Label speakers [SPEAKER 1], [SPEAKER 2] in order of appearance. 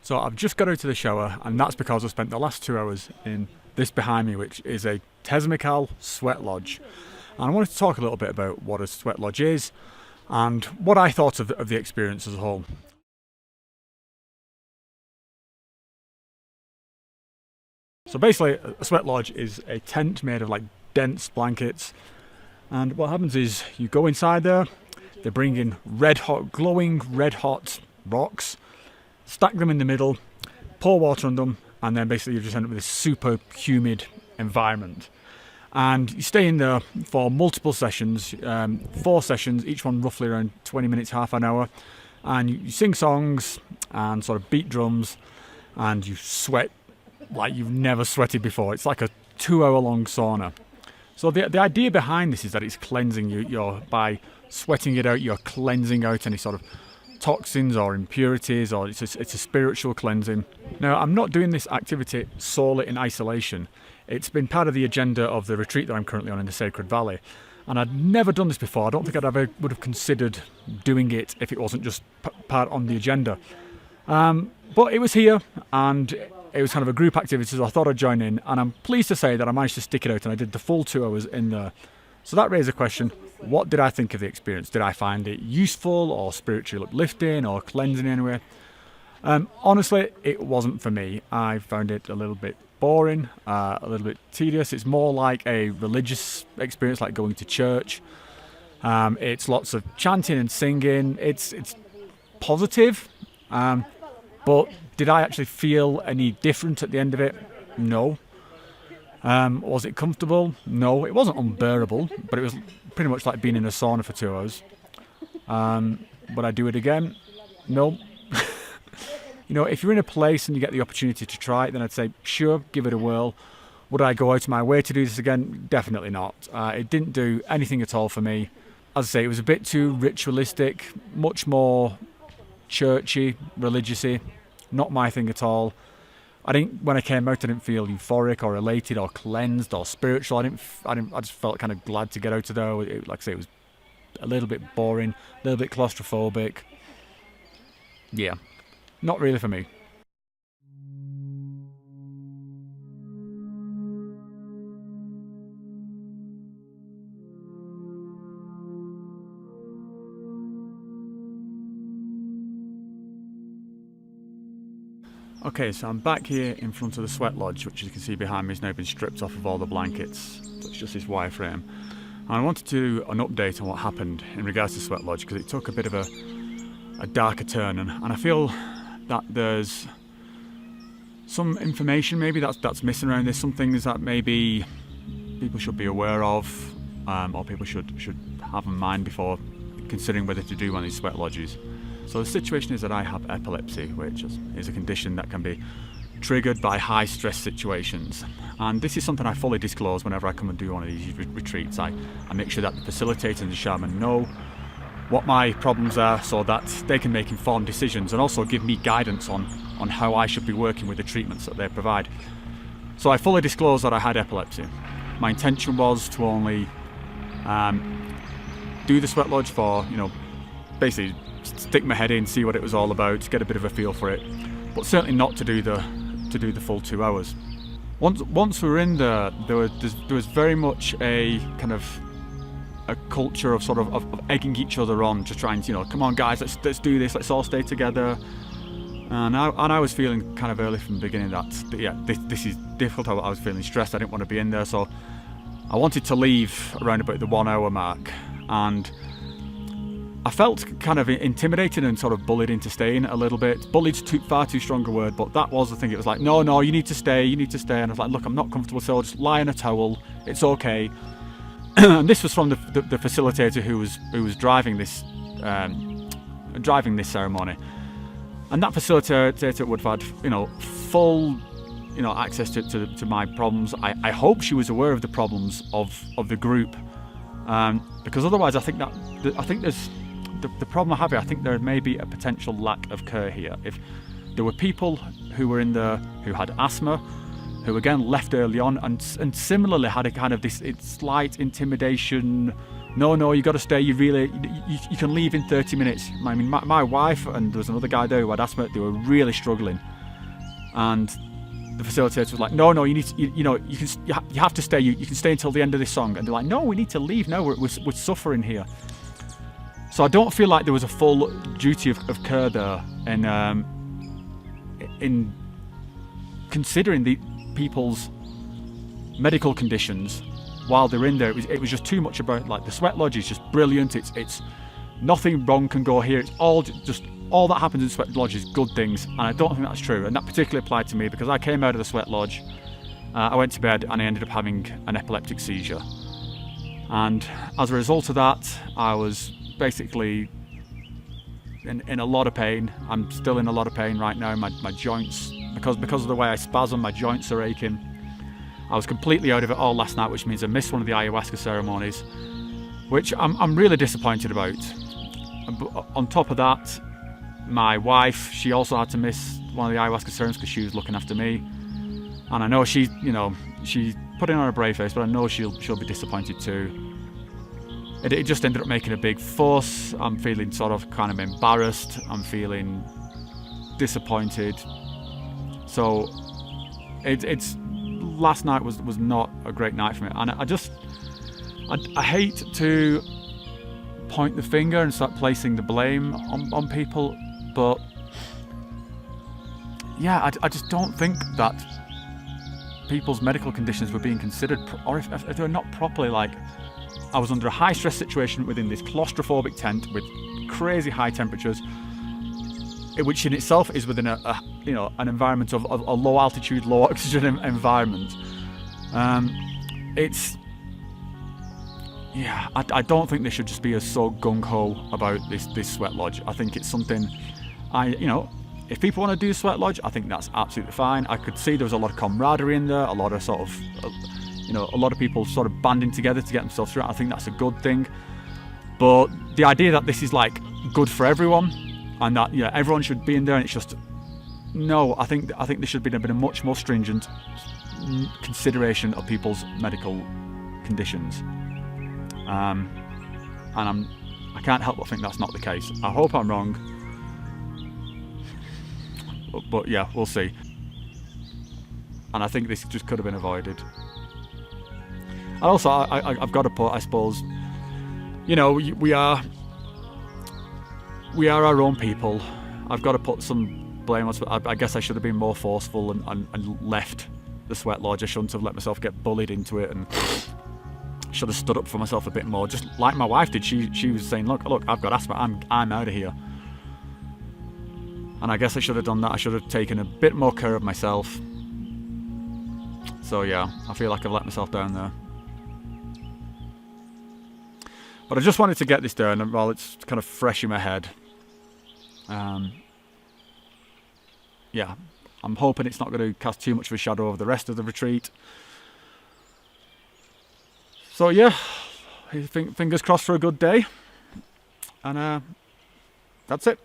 [SPEAKER 1] So I've just got out of the shower, and that's because I spent the last 2 hours in this behind me, which is a Temazcal sweat lodge. And I wanted to talk a little bit about what a sweat lodge is and what I thought of the experience as a whole. So basically, a sweat lodge is a tent made of like dense blankets, and what happens is you go inside there, they bring in glowing red hot rocks, stack them in the middle, pour water on them, and then basically you just end up with this super humid environment. And you stay in there for multiple sessions, 4 sessions, each one roughly around 20 minutes, half an hour. And you sing songs and sort of beat drums, and you sweat like you've never sweated before. It's like a 2-hour-long sauna. So the idea behind this is that it's cleansing you. By sweating it out, you're cleansing out any sort of toxins or impurities, or it's a spiritual cleansing. Now, I'm not doing this activity solely in isolation. It's been part of the agenda of the retreat that I'm currently on in the Sacred Valley, and I'd never done this before. I don't think I'd ever would have considered doing it if it wasn't just part on the agenda. But it was here, and it was kind of a group activity, so I thought I'd join in, and I'm pleased to say that I managed to stick it out, and I did the full 2 hours in there. So that raised a question: what did I think of the experience? Did I find it useful or spiritually uplifting or cleansing in any way? Honestly, it wasn't for me. I found it a little bit boring, a little bit tedious. It's more like a religious experience, like going to church. It's lots of chanting and singing. It's positive, but did I actually feel any different at the end of it? No. Was it comfortable? No. It wasn't unbearable, but it was pretty much like being in a sauna for 2 hours. Would I do it again? No. If you're in a place and you get the opportunity to try it, then I'd say, sure, give it a whirl. Would I go out of my way to do this again? Definitely not. It didn't do anything at all for me. As I say, it was a bit too ritualistic, much more churchy, religious-y. Not my thing at all. When I came out, I didn't feel euphoric or elated or cleansed or spiritual. I just felt kind of glad to get out of there. Like I say, it was a little bit boring, a little bit claustrophobic. Yeah, not really for me. Okay, so I'm back here in front of the sweat lodge, which you can see behind me has now been stripped off of all the blankets. So it's just this wireframe. And I wanted to do an update on what happened in regards to sweat lodge, because it took a bit of a darker turn, and I feel that there's some information maybe that's missing around this, some things that maybe people should be aware of, or people should have in mind before considering whether to do one of these sweat lodges. So the situation is that I have epilepsy, which is a condition that can be triggered by high stress situations. And this is something I fully disclose whenever I come and do one of these retreats. I make sure that the facilitator and the shaman know what my problems are so that they can make informed decisions and also give me guidance on how I should be working with the treatments that they provide. So I fully disclose that I had epilepsy. My intention was to only do the sweat lodge for, basically stick my head in, see what it was all about, get a bit of a feel for it, but certainly not to do the full 2 hours. Once we were in there, there was very much a kind of a culture of sort of egging each other on, just trying to, come on guys, let's do this, let's all stay together. And I was feeling kind of early from the beginning that this is difficult. I was feeling stressed. I didn't want to be in there, so I wanted to leave around about the 1 hour mark, and I felt kind of intimidated and sort of bullied into staying a little bit. Bullied's far too strong a word, but that was the thing. It was like, no, you need to stay. And I was like, look, I'm not comfortable, so I'll just lie in a towel. It's okay. And this was from the facilitator who was driving this ceremony. And that facilitator would have had, full, access to my problems. I hope she was aware of the problems of the group, because otherwise I think there's the problem I have here. I think there may be a potential lack of care here. If there were people who were in there who had asthma, who again left early on, and similarly had a kind of this slight intimidation, no, you got to stay. You can leave in 30 minutes. I mean, my wife and there was another guy there who had asthma. They were really struggling, and the facilitator was like, no, you need to, you have to stay. You can stay until the end of this song. And they're like, no, we need to leave. No, we're suffering here. So I don't feel like there was a full duty of care there in considering the people's medical conditions while they're in there. It was just too much about, like, the sweat lodge is just brilliant. It's nothing wrong can go here. It's all that happens in sweat lodge is good things, and I don't think that's true. And that particularly applied to me because I came out of the sweat lodge, I went to bed, and I ended up having an epileptic seizure. And as a result of that, I was basically in a lot of pain. I'm still in a lot of pain right now. My joints, because of the way I spasm, my joints are aching. I was completely out of it all last night, which means I missed one of the ayahuasca ceremonies, which I'm really disappointed about. But on top of that, my wife, she also had to miss one of the ayahuasca ceremonies because she was looking after me. And I know she put in on a brave face, but I know she'll be disappointed too. It just ended up making a big fuss. I'm feeling sort of kind of embarrassed. I'm feeling disappointed. So it's last night was not a great night for me, and I hate to point the finger and start placing the blame on people, but yeah, I just don't think that people's medical conditions were being considered, or if they're not properly. Like, I was under a high stress situation within this claustrophobic tent with crazy high temperatures, which in itself is within an environment of a low altitude, low oxygen environment. I don't think they should just be so gung-ho about this sweat lodge. I think it's something, if people want to do sweat lodge, I think that's absolutely fine. I could see there was a lot of camaraderie in there, a lot of sort of, a lot of people sort of banding together to get themselves through it. I think that's a good thing. But the idea that this is like good for everyone and that everyone should be in there, and it's just, no, I think there should be a much more stringent consideration of people's medical conditions. And I can't help but think that's not the case. I hope I'm wrong, but yeah, we'll see. And I think this just could have been avoided. And also, I've got to put, I suppose, we are our own people. I've got to put some blame on. I guess I should have been more forceful and left the sweat lodge. I shouldn't have let myself get bullied into it, and should have stood up for myself a bit more, just like my wife did. She was saying, look, I've got asthma, I'm out of here. And I guess I should have done that. I should have taken a bit more care of myself. So yeah, I feel like I've let myself down there. But I just wanted to get this down while it's kind of fresh in my head. Yeah, I'm hoping it's not going to cast too much of a shadow over the rest of the retreat. So yeah, fingers crossed for a good day. And that's it.